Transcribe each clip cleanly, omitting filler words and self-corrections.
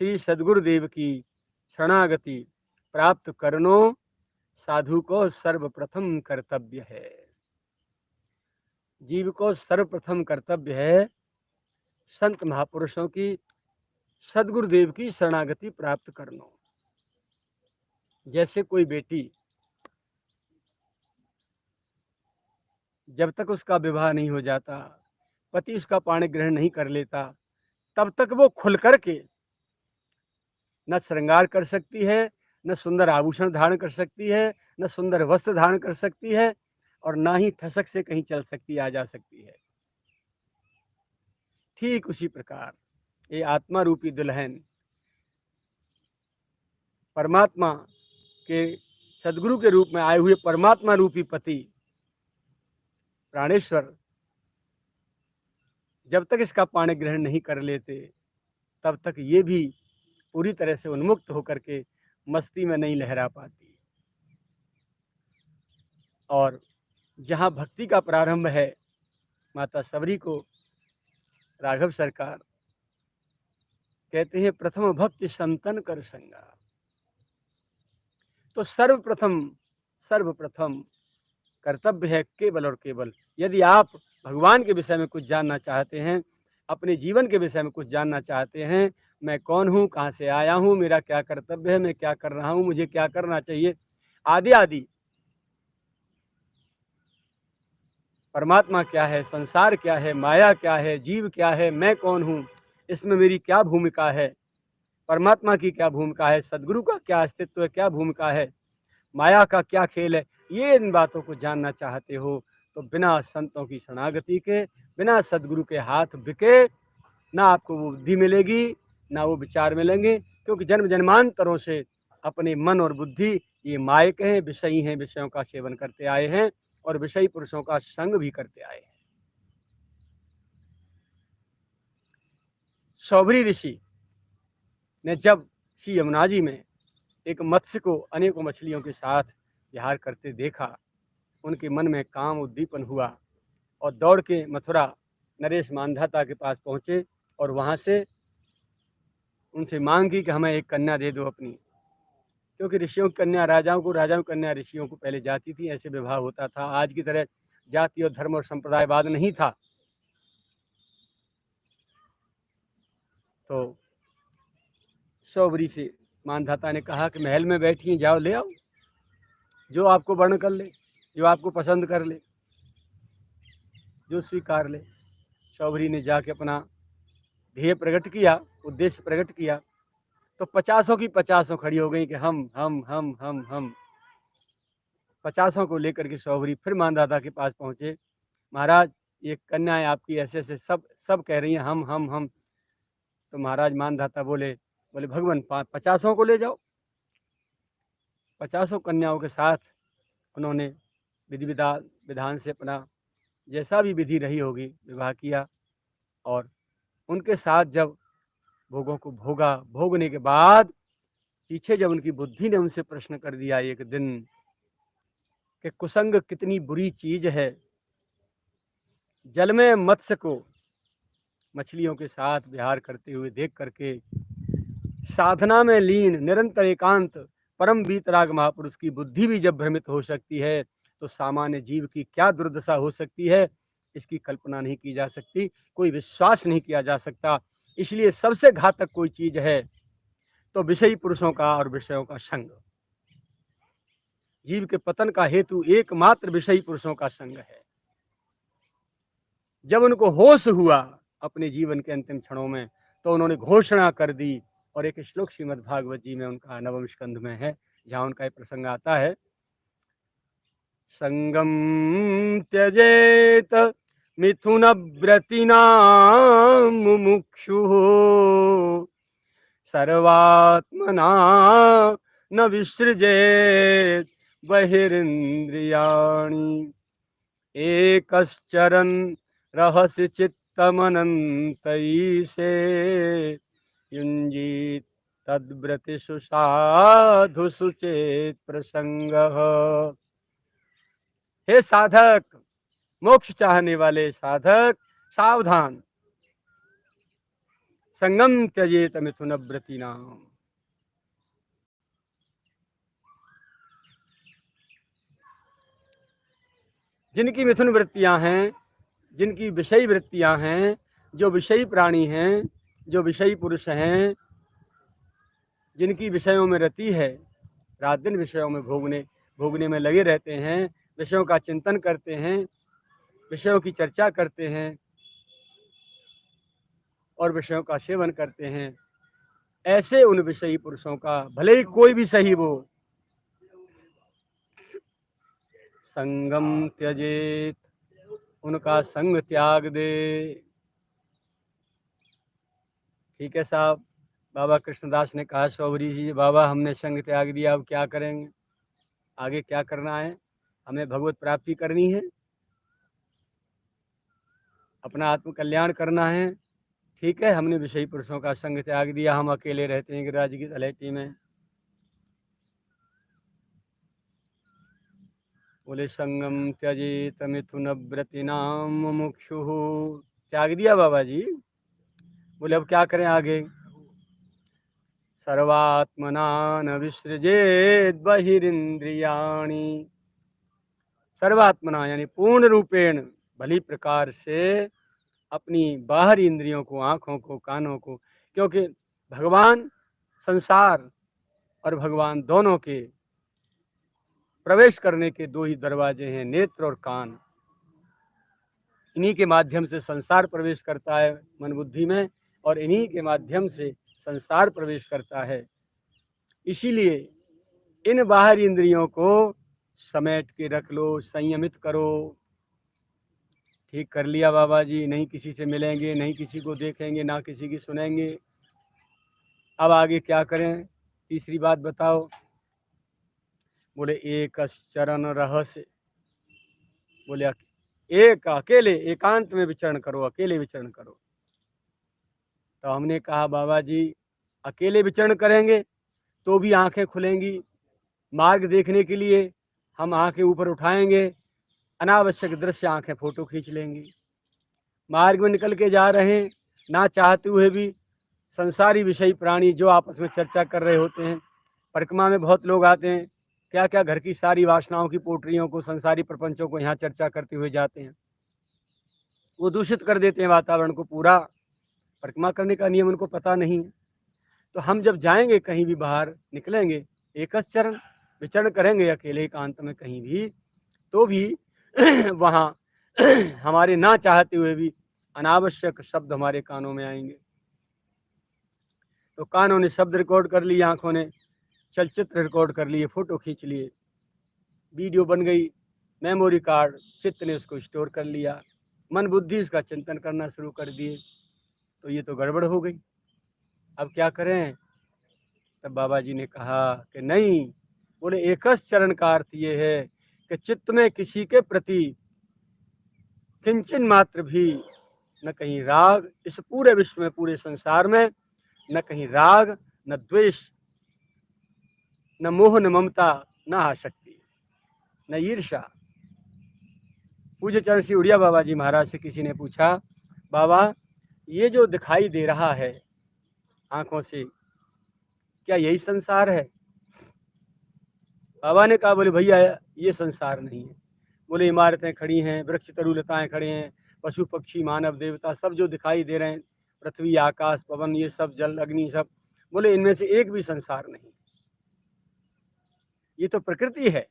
श्री सद्गुरुदेव की शरणागति प्राप्त करनो साधु को सर्वप्रथम कर्तव्य है। जीव को सर्वप्रथम कर्तव्य है संत महापुरुषों की, सद्गुरुदेव की शरणागति प्राप्त करना। जैसे कोई बेटी जब तक उसका विवाह नहीं हो जाता, पति उसका पाणी ग्रहण नहीं कर लेता, तब तक वो खुल कर के न श्रृंगार कर सकती है, न सुंदर आभूषण धारण कर सकती है, न सुंदर वस्त्र धारण कर सकती है, और ना ही ठसक से कहीं चल सकती आ जा सकती है। ठीक उसी प्रकार ये आत्मा रूपी दुल्हन परमात्मा के सदगुरु के रूप में आए हुए परमात्मा रूपी पति प्राणेश्वर जब तक इसका पाणी ग्रहण नहीं कर लेते, तब तक ये भी पूरी तरह से उन्मुक्त होकर के मस्ती में नहीं लहरा पाती। और जहाँ भक्ति का प्रारंभ है, माता सबरी को राघव सरकार कहते हैं प्रथम भक्ति संतन कर संगा। तो सर्वप्रथम कर्तव्य है केवल और केवल, यदि आप भगवान के विषय में कुछ जानना चाहते हैं, अपने जीवन के विषय में कुछ जानना चाहते हैं, मैं कौन हूँ, कहाँ से आया हूँ, मेरा क्या कर्तव्य है, मैं क्या कर रहा हूँ, मुझे क्या करना चाहिए, आदि आदि, परमात्मा क्या है, संसार क्या है, माया क्या है, जीव क्या है, मैं कौन हूँ, इसमें मेरी क्या भूमिका है, परमात्मा की क्या भूमिका है, सदगुरु का क्या अस्तित्व है, क्या भूमिका है, माया का क्या खेल है, ये इन बातों को जानना चाहते हो तो बिना संतों की शरणागति के, बिना सदगुरु के हाथ बिके ना आपको वो बुद्धि मिलेगी, ना वो विचार मिलेंगे। क्योंकि जन्म जन्मांतरों से अपने मन और बुद्धि ये मायक हैं, विषयी हैं, विषयों का सेवन करते आए हैं और विषयी पुरुषों का संग भी करते आए हैं। सौभरी ऋषि ने जब श्री यमुना जी में एक मत्स्य को अनेकों मछलियों के साथ विहार करते देखा, उनके मन में काम उद्दीपन हुआ और दौड़ के मथुरा नरेश मानधाता के पास पहुँचे और वहाँ से उनसे मांग की कि हमें एक कन्या दे दो अपनी। क्योंकि ऋषियों की कन्या राजाओं को, राजाओं की कन्या ऋषियों को पहले जाती थी, ऐसे विवाह होता था। आज की तरह जाति और धर्म और संप्रदायवाद नहीं था। तो सौबरी से मानधाता ने कहा कि महल में बैठी हैं, जाओ ले आओ, जो आपको वर्ण कर ले, जो आपको पसंद कर ले, जो स्वीकार ले। सौबरी ने जाके अपना ध्येय प्रकट किया, उद्देश्य प्रकट किया, तो 50 की 50 खड़ी हो गई कि हम 50 को लेकर के सौबरी फिर मानधाता के पास पहुँचे। महाराज ये कन्याएं आपकी ऐसे ऐसे सब कह रही हैं हम। तो महाराज मानधाता बोले भगवान 50 को ले जाओ। 50 कन्याओं के साथ उन्होंने विधि विधान से अपना जैसा भी विधि रही होगी विवाह किया। और उनके साथ जब भोगों को भोगा, भोगने के बाद पीछे जब उनकी बुद्धि ने उनसे प्रश्न कर दिया एक दिन कि कुसंग कितनी बुरी चीज है, जल में मत्स्य को मछलियों के साथ विहार करते हुए देख करके साधना में लीन निरंतर एकांत परम वीतराग महापुरुष की बुद्धि भी जब भ्रमित हो सकती है, तो सामान्य जीव की क्या दुर्दशा हो सकती है, इसकी कल्पना नहीं की जा सकती, कोई विश्वास नहीं किया जा सकता। इसलिए सबसे घातक कोई चीज है तो विषयी पुरुषों का और विषयों का संग। जीव के पतन का हेतु एकमात्र विषयी पुरुषों का संग है। जब उनको होश हुआ अपने जीवन के अंतिम क्षणों में, तो उन्होंने घोषणा कर दी। और एक श्लोक श्रीमद् भागवत जी में उनका 9वें स्कंध में है, जहाँ उनका एक प्रसंग आता है, संगम त्यजेत मिथुन व्रतिना मुमुक्षु सर्वात्मना न विसृजेत बहिरिंद्रियाणि एकश्चरन् रहस्य चित्तमनन्तैसे युञ्जीत तद्व्रतिषु साधुषु चेत प्रसंगः। हे साधक, मोक्ष चाहने वाले साधक, सावधान। संगम त्यजेत मिथुन व्रतिनाम। जिनकी मिथुन वृत्तियां हैं, जिनकी विषयी वृत्तियां हैं, जो विषयी प्राणी हैं, जो विषयी पुरुष हैं, जिनकी विषयों में रति है, रात दिन विषयों में भोगने में लगे रहते हैं, विषयों का चिंतन करते हैं, विषयों की चर्चा करते हैं और विषयों का सेवन करते हैं, ऐसे उन विषयी पुरुषों का भले ही कोई भी सही वो संगम त्यजेत, उनका संग त्याग दे। ठीक है साहब, बाबा कृष्णदास ने कहा शौभरी जी, बाबा हमने संग त्याग दिया, अब क्या करेंगे, आगे क्या करना है, हमें भगवत प्राप्ति करनी है, अपना आत्म कल्याण करना है। ठीक है, हमने विषयी पुरुषों का संग त्याग दिया, हम अकेले रहते हैं गिरिराज की तलहटी में। बोले संगम त्यजेत मिथुन व्रतिनाम मुमुक्षु, त्याग दिया बाबा जी। बोले अब क्या करें आगे, सर्वात्मना न विसृजेत बहिरिंद्रियाणि, सर्वात्मना यानी पूर्ण रूपेण भली प्रकार से अपनी बाहरी इंद्रियों को, आँखों को, कानों को, क्योंकि भगवान संसार और भगवान दोनों के प्रवेश करने के दो ही दरवाजे हैं, नेत्र और कान। इन्हीं के माध्यम से संसार प्रवेश करता है मन बुद्धि में, और इन्हीं के माध्यम से संसार प्रवेश करता है। इसीलिए इन बाहरी इंद्रियों को समेट के रख लो, संयमित करो। ठीक कर लिया बाबा जी, नहीं किसी से मिलेंगे, नहीं किसी को देखेंगे, ना किसी की सुनेंगे। अब आगे क्या करें, तीसरी बात बताओ। बोले एक चरण रहस्य, बोले एक अकेले एकांत में विचरण करो, अकेले विचरण करो। तो हमने कहा बाबा जी अकेले विचरण करेंगे तो भी आंखें खुलेंगी, मार्ग देखने के लिए हम आंखें ऊपर उठाएंगे, अनावश्यक दृश्य आंखें फोटो खींच लेंगी। मार्ग में निकल के जा रहे हैं, ना चाहते हुए भी संसारी विषयी प्राणी जो आपस में चर्चा कर रहे होते हैं, परिक्रमा में बहुत लोग आते हैं, क्या क्या घर की सारी वासनाओं की पोटरियों को, संसारी प्रपंचों को यहाँ चर्चा करते हुए जाते हैं। वो दूषित कर देते हैं वातावरण को पूरा, परिक्रमा करने का नियम उनको पता नहीं है। तो हम जब जाएंगे कहीं भी बाहर निकलेंगे, एकच चरण विचरण करेंगे अकेले एकांत में कहीं भी, तो भी वहाँ हमारे ना चाहते हुए भी अनावश्यक शब्द हमारे कानों में आएंगे। तो कानों ने शब्द रिकॉर्ड कर लिए, आँखों ने चलचित्र रिकॉर्ड कर लिए, फ़ोटो खींच लिए, वीडियो बन गई, मेमोरी कार्ड, चित्त ने उसको स्टोर कर लिया, मन बुद्धि उसका चिंतन करना शुरू कर दिए। तो ये तो गड़बड़ हो गई, अब क्या करें। तब बाबा जी ने कहा कि नहीं, बोले एकस चरण का अर्थ ये है कि चित्त में किसी के प्रति किंचन मात्र भी न कहीं राग, इस पूरे विश्व में, पूरे संसार में न कहीं राग, न द्वेष, न मोह, न ममता, न आसक्ति, न ईर्षा। पूज्य चरण श्री उड़िया बाबा जी महाराज से किसी ने पूछा, बाबा ये जो दिखाई दे रहा है आंखों से, क्या यही संसार है। बाबा ने कहा, बोले भैया ये संसार नहीं है। बोले इमारतें खड़ी हैं, वृक्ष तरुलताएँ खड़े हैं, पशु पक्षी मानव देवता सब जो दिखाई दे रहे हैं, पृथ्वी आकाश पवन ये सब, जल अग्नि सब, बोले इनमें से एक भी संसार नहीं, ये तो प्रकृति है,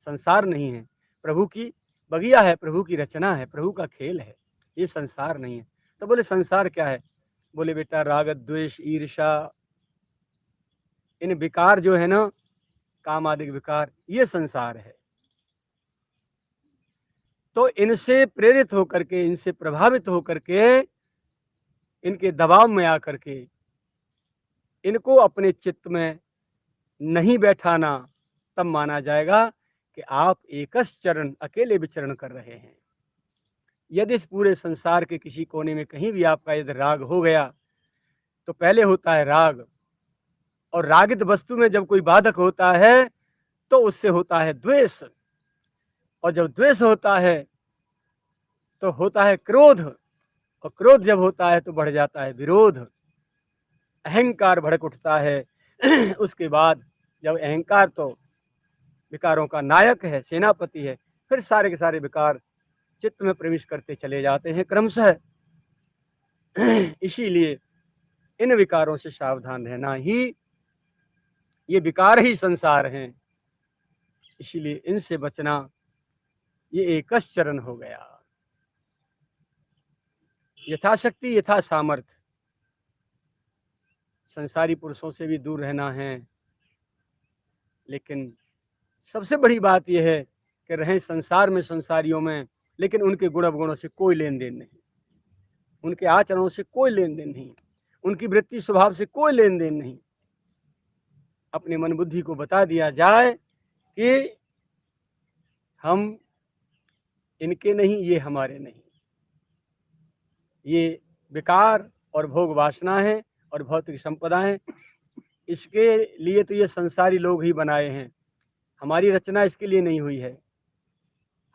संसार नहीं है। प्रभु की बगिया है, प्रभु की रचना है, प्रभु का खेल है, ये संसार नहीं है। तो बोले संसार क्या है। बोले बेटा राग द्वेष ईर्षा, इन विकार जो है ना, काम आदि विकार, ये संसार है। तो इनसे प्रेरित होकर के, इनसे प्रभावित होकर के, इनके दबाव में आकर के इनको अपने चित्त में नहीं बैठाना, तब माना जाएगा कि आप एकस चरण अकेले विचरण कर रहे हैं। यदि इस पूरे संसार के किसी कोने में कहीं भी आपका यदि राग हो गया, तो पहले होता है राग, और रागित वस्तु में जब कोई बाधक होता है तो उससे होता है द्वेष, और जब द्वेष होता है तो होता है क्रोध, और क्रोध जब होता है तो बढ़ जाता है विरोध, अहंकार भड़क उठता है। उसके बाद जब अहंकार तो विकारों का नायक है, सेनापति है, फिर सारे के सारे विकार चित्त में प्रवेश करते चले जाते हैं क्रमशः। इसीलिए इन विकारों से सावधान रहना ही, ये विकार ही संसार हैं, इसीलिए इनसे बचना ये एकश चरण हो गया। यथाशक्ति यथा सामर्थ्य संसारी पुरुषों से भी दूर रहना है, लेकिन सबसे बड़ी बात यह है कि रहें संसार में संसारियों में, लेकिन उनके गुण अवगुणों से कोई लेन देन नहीं, उनके आचरणों से कोई लेन देन नहीं, उनकी वृत्ति स्वभाव से कोई लेन देन नहीं। अपने मन बुद्धि को बता दिया जाए कि हम इनके नहीं, ये हमारे नहीं, ये विकार और भोग वासना है और भौतिक संपदा है, इसके लिए तो ये संसारी लोग ही बनाए हैं, हमारी रचना इसके लिए नहीं हुई है।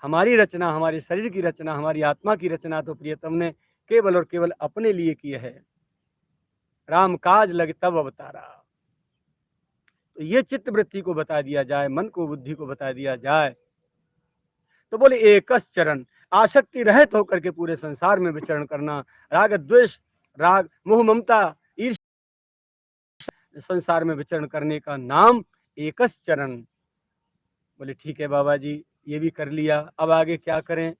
हमारी रचना, हमारे शरीर की रचना, हमारी आत्मा की रचना तो प्रियतम ने केवल और केवल अपने लिए की है। राम काज लग तब अवतारा। तो ये चित्त वृत्ति को बता दिया जाए, मन को बुद्धि को बता दिया जाए, तो बोले एकस चरण, आसक्ति रहित होकर के पूरे संसार में विचरण करना, राग द्वेष, राग मोह ममता ईर्ष्या संसार में विचरण करने का नाम एकस चरण। बोले ठीक है बाबा जी, ये भी कर लिया, अब आगे क्या करें?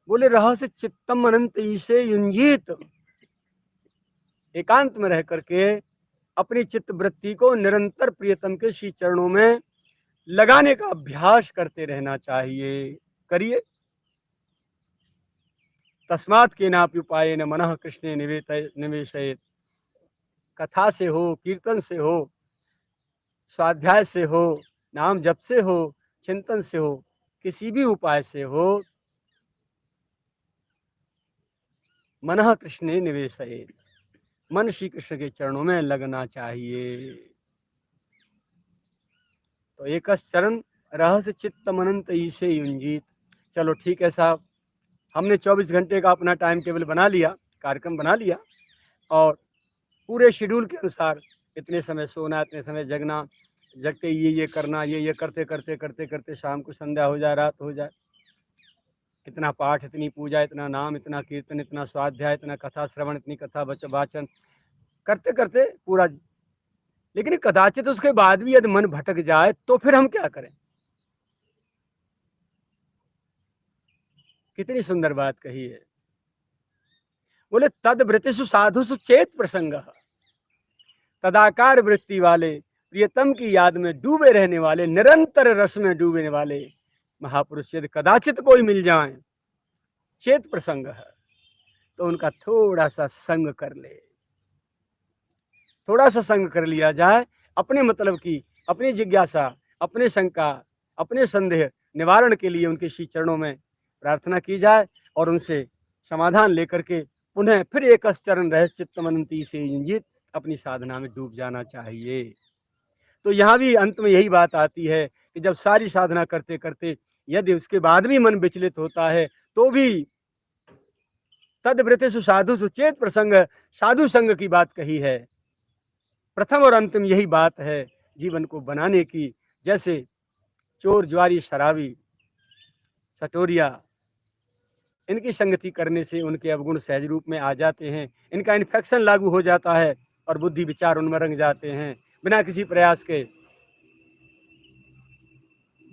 बोले रहस्य चित्तम अनंत ईसे युंजीत, एकांत में रह करके अपनी चित्त वृत्ति को निरंतर प्रियतम के श्री चरणों में लगाने का अभ्यास करते रहना चाहिए। करिए। तस्मात् केनापि उपायेन मनः कृष्णे निवेशयेत्। कथा से हो, कीर्तन से हो, स्वाध्याय से हो, नाम जप से हो, चिंतन से हो, किसी भी उपाय से हो, मनः कृष्णे निवेशयेत्, मन श्री कृष्ण के चरणों में लगना चाहिए। तो एकस चरण रहस्य चित्तम अनंत ईशे युंजीत। चलो ठीक है साहब, हमने 24 घंटे का अपना टाइम टेबल बना लिया, कार्यक्रम बना लिया, और पूरे शेड्यूल के अनुसार इतने समय सोना, इतने समय जगना, जगते ये करना, ये करते करते करते करते शाम को संध्या हो जाए, रात हो जाए, इतना पाठ, इतनी पूजा, इतना नाम, इतना कीर्तन, इतना स्वाध्याय, इतना कथा श्रवण, इतनी कथा वाचन करते करते पूरा। लेकिन कदाचित उसके बाद भी यदि मन भटक जाए तो फिर हम क्या करें? कितनी सुंदर बात कही है। बोले तद वृत्तिषु साधुषु चेत प्रसंग, तदाकार वृत्ति वाले, प्रियतम की याद में डूबे रहने वाले, निरंतर रस में डूबने वाले महापुरुष यदि कदाचित कोई मिल जाए, चेत प्रसंग है, तो उनका थोड़ा सा संग कर ले, थोड़ा सा संग कर लिया जाए, अपने मतलब की, अपनी जिज्ञासा, अपने शंका, अपने संदेह निवारण के लिए उनके श्री चरणों में प्रार्थना की जाए और उनसे समाधान लेकर के पुनः फिर एक चरण रह चित्तमनंती से युंजित अपनी साधना में डूब जाना चाहिए। तो यहाँ भी अंत में यही बात आती है कि जब सारी साधना करते करते यदि उसके बाद भी मन विचलित होता है तो भी तदवृत्तिषु साधु सुचेत प्रसंग, साधु संग की बात कही है। प्रथम और अंतिम यही बात है जीवन को बनाने की। जैसे चोर, ज्वारी, शराबी, सटोरिया, इनकी संगति करने से उनके अवगुण सहज रूप में आ जाते हैं, इनका इन्फेक्शन लागू हो जाता है और बुद्धि विचार उनमें रंग जाते हैं बिना किसी प्रयास के।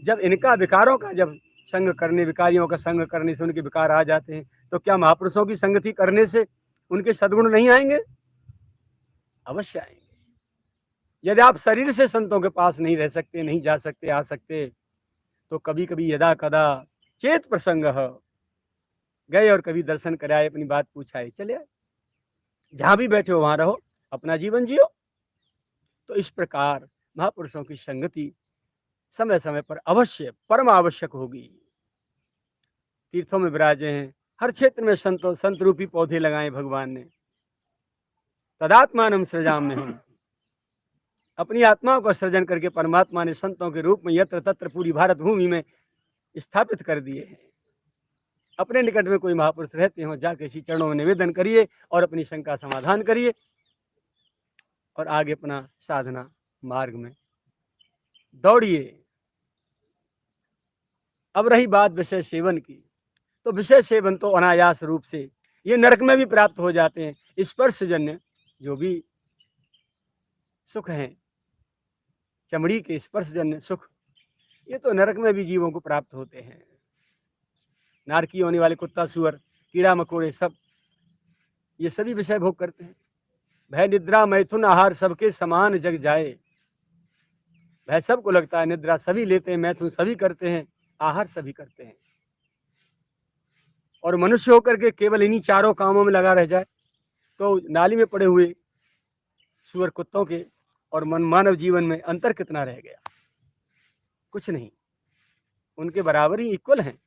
जब इनका विकारों का जब संग करने, विकारियों का संग करने से उनके विकार आ जाते हैं, तो क्या महापुरुषों की संगति करने से उनके सद्गुण नहीं आएंगे? अवश्य आएंगे। यदि आप शरीर से संतों के पास नहीं रह सकते, नहीं जा सकते, आ सकते, तो कभी कभी यदा कदा चेत प्रसंग गए और कभी दर्शन कराए, अपनी बात पूछाए, चले आए, जहां भी बैठे हो वहां रहो, अपना जीवन जियो। तो इस प्रकार महापुरुषों की संगति समय समय पर अवश्य परम आवश्यक होगी। तीर्थों में विराजे हैं, हर क्षेत्र में संत रूपी पौधे लगाए भगवान ने। तदात्मानम सृजाम में हम, अपनी आत्माओं का सृजन करके परमात्मा ने संतों के रूप में यत्र तत्र पूरी भारत भूमि में स्थापित कर दिए हैं। अपने निकट में कोई महापुरुष रहते हों, जाके श्री चरणों में निवेदन करिए और अपनी शंका समाधान करिए और आगे अपना साधना मार्ग में दौड़िए। अब रही बात विषय सेवन की, तो विषय सेवन तो अनायास रूप से ये नरक में भी प्राप्त हो जाते हैं। स्पर्शजन्य जो भी सुख हैं, चमड़ी के स्पर्शजन्य सुख, ये तो नरक में भी जीवों को प्राप्त होते हैं। नारकी होने वाले कुत्ता, सुअर, कीड़ा मकोड़े सब ये सभी विषय भोग करते हैं। भय निद्रा मैथुन आहार सबके समान जग जाए। भय सबको लगता है, निद्रा सभी लेते हैं, मैथुन सभी करते हैं, आहार सभी करते हैं, और मनुष्य होकर के केवल इन्हीं चारों कामों में लगा रह जाए तो नाली में पड़े हुए सुअर कुत्तों के और मानव जीवन में अंतर कितना रह गया? कुछ नहीं, उनके बराबर ही इक्वल हैं।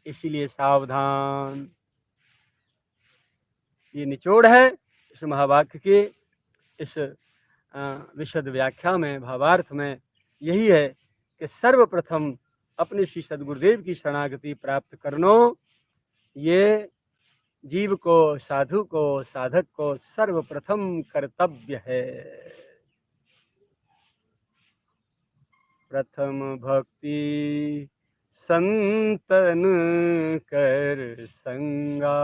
इसीलिए सावधान, ये निचोड़ है इस महावाक्य के इस विशद व्याख्या में, भावार्थ में यही है कि सर्वप्रथम अपने श्री सद्गुरुदेव की शरणागति प्राप्त करनो, ये जीव को, साधु को, साधक को सर्वप्रथम कर्तव्य है। प्रथम भक्ति संतन कर संगा।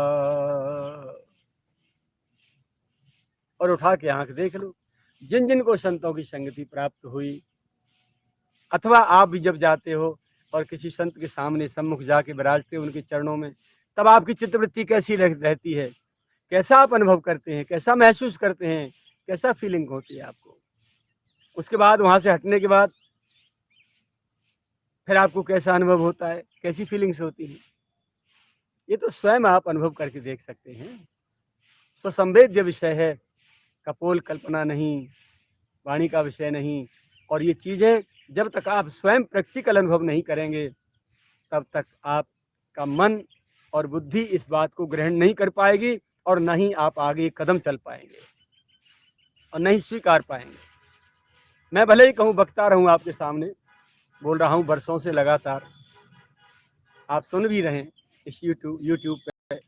और उठा के आंख देख लो, जिन जिन को संतों की संगति प्राप्त हुई, अथवा आप भी जब जाते हो और किसी संत के सामने सम्मुख जाके विराजते हो उनके चरणों में, तब आपकी चित्तवृत्ति कैसी रहती है, कैसा आप अनुभव करते हैं, कैसा महसूस करते हैं, कैसा फीलिंग होती है आपको? उसके बाद वहाँ से हटने के बाद फिर आपको कैसा अनुभव होता है, कैसी फीलिंग्स होती हैं, ये तो स्वयं आप अनुभव करके देख सकते हैं। स्वसंवेद्य विषय है, कपोल कल्पना नहीं, वाणी का विषय नहीं। और ये चीज़ें जब तक आप स्वयं प्रैक्टिकल अनुभव नहीं करेंगे, तब तक आपका मन और बुद्धि इस बात को ग्रहण नहीं कर पाएगी, और न ही आप आगे कदम चल पाएंगे और नहीं स्वीकार पाएंगे। मैं भले ही कहूँ बकता रहूँ, आपके सामने बोल रहा हूँ वर्षों से लगातार, आप सुन भी रहे हैं इस यूट्यूब पे,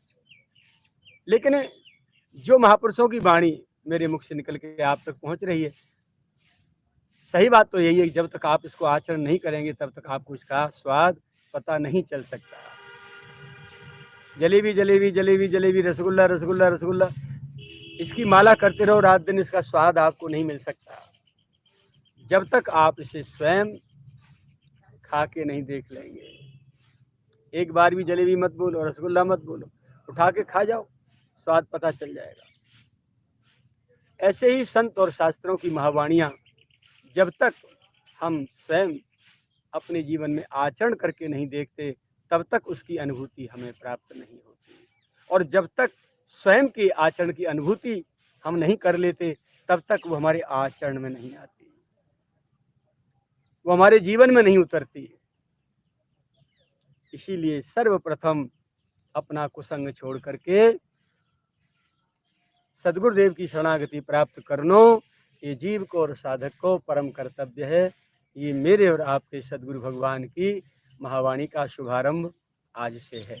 लेकिन जो महापुरुषों की वाणी मेरे मुख से निकल के आप तक पहुँच रही है, सही बात तो यही है कि जब तक आप इसको आचरण नहीं करेंगे तब तक आपको इसका स्वाद पता नहीं चल सकता। जलेबी जलेबी जलेबी जलेबी, रसगुल्ला रसगुल्ला रसगुल्ला, इसकी माला करते रहो रात दिन, इसका स्वाद आपको नहीं मिल सकता जब तक आप इसे स्वयं खा के नहीं देख लेंगे। एक बार भी जलेबी मत बोलो, रसगुल्ला मत बोलो, उठा के खा जाओ, स्वाद पता चल जाएगा। ऐसे ही संत और शास्त्रों की महावाणियाँ जब तक हम स्वयं अपने जीवन में आचरण करके नहीं देखते, तब तक उसकी अनुभूति हमें प्राप्त नहीं होती। और जब तक स्वयं के आचरण की अनुभूति हम नहीं कर लेते, तब तक वो हमारे आचरण में नहीं आती, वो हमारे जीवन में नहीं उतरती। इसीलिए सर्वप्रथम अपना कुसंग छोड़ करके सद्गुरुदेव की शरणागति प्राप्त करनो, ये जीव को और साधक को परम कर्तव्य है। ये मेरे और आपके सद्गुरु भगवान की महावाणी का शुभारंभ आज से है।